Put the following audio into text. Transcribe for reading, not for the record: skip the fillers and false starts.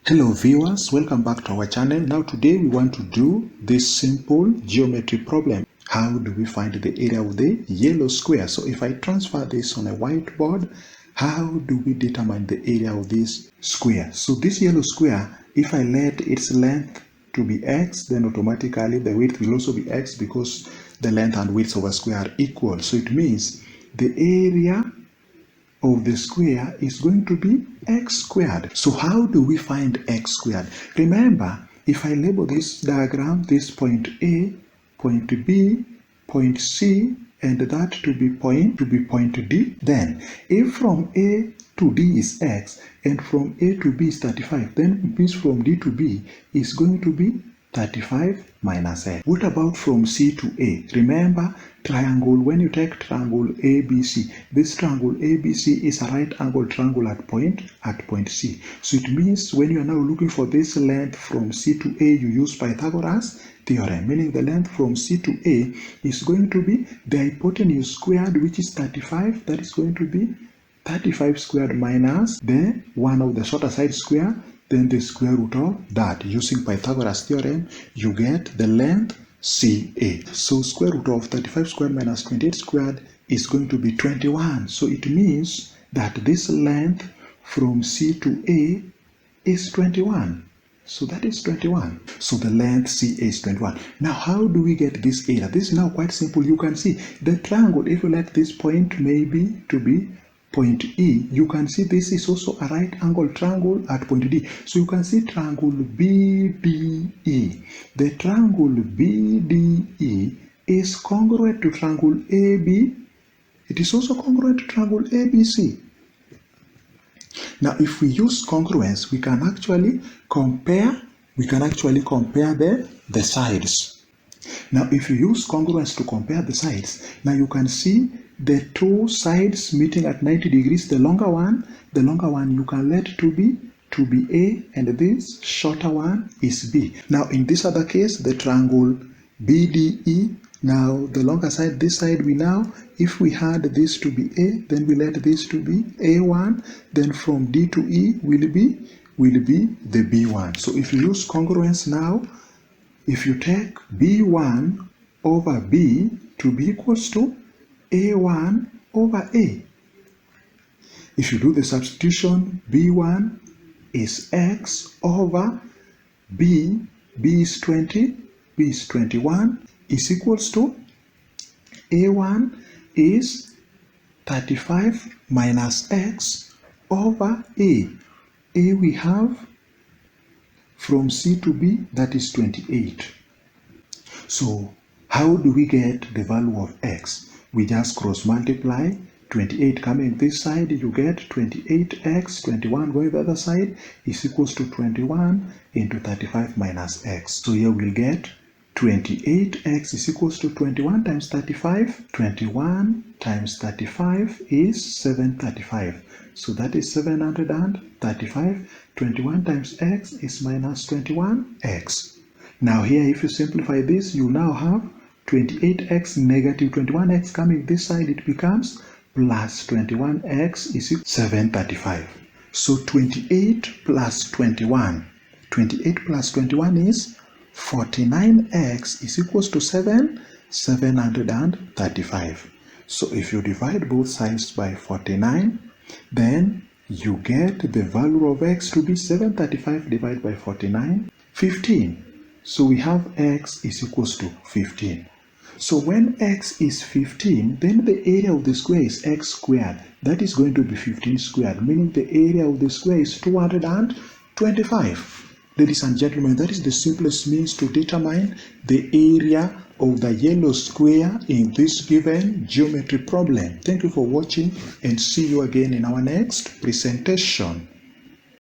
Hello viewers, welcome back to our channel. Now today we want to do this simple geometry problem. How do we find the area of the yellow square? So if I transfer this on a whiteboard, how do we determine the area of this square? So this yellow square, if I let its length to be x, then automatically the width will also be x because the length and width of a square are equal. So it means the area of the square is going to be x squared. So how do we find x squared? Remember, if I label this diagram, this point A, point B, point C, and that to be point D, then if from A to D is x and from A to B is 35, then it means from D to B is going to be 35 minus x. What about from C to A? Remember, triangle, when you take triangle ABC, this triangle ABC is a right angle triangle at point C. So it means when you are now looking for this length from C to A, you use Pythagoras theorem, meaning the length from C to A is going to be the hypotenuse squared, which is 35. That is going to be 35 squared minus the one of the shorter side square, then the square root of that. Using Pythagoras theorem, you get the length CA. So square root of 35 squared minus 28 squared is going to be 21. So it means that this length from C to A is 21. So that is 21. So the length CA is 21. Now how do we get this area? This is now quite simple. You can see the triangle, if you let this point maybe to be point E, you can see this is also a right angle triangle at point D. So you can see triangle BDE. The triangle BDE is congruent to triangle AB. It is also congruent to triangle ABC. Now if we use congruence, we can actually compare the sides. Now if you use congruence to compare the sides, now you can see the two sides meeting at 90 degrees. The longer one you can let to be A, and this shorter one is B. Now in this other case, the triangle BDE, now the longer side, this side, we now, if we had this to be A, then we let this to be A1, then from D to E will be the B1. So if you use congruence now, if you take B1 over B to be equals to A1 over A. If you do the substitution, B1 is X over B, B is 20, B is 21, is equals to A1 is 35 minus X over A. A we have from C to B, that is 28. So how do we get the value of X? We just cross multiply. 28 coming this side, you get 28x, 21 going the other side is equals to 21 into 35 minus x. So here we'll get 28x is equals to 21 times 35. 21 times 35 is 735. So that is 735. 21 times x is minus 21x. Now here, if you simplify this, you now have 28x negative 21x coming this side, it becomes plus 21x is 735. So 28 plus 21. 28 plus 21 is 49x is equals to 735. So if you divide both sides by 49, then you get the value of x to be 735 divided by 49, 15. So we have x is equals to 15. So when x is 15, then the area of the square is x squared. That is going to be 15 squared, meaning the area of the square is 225. Ladies and gentlemen, that is the simplest means to determine the area of the yellow square in this given geometry problem. Thank you for watching and see you again in our next presentation.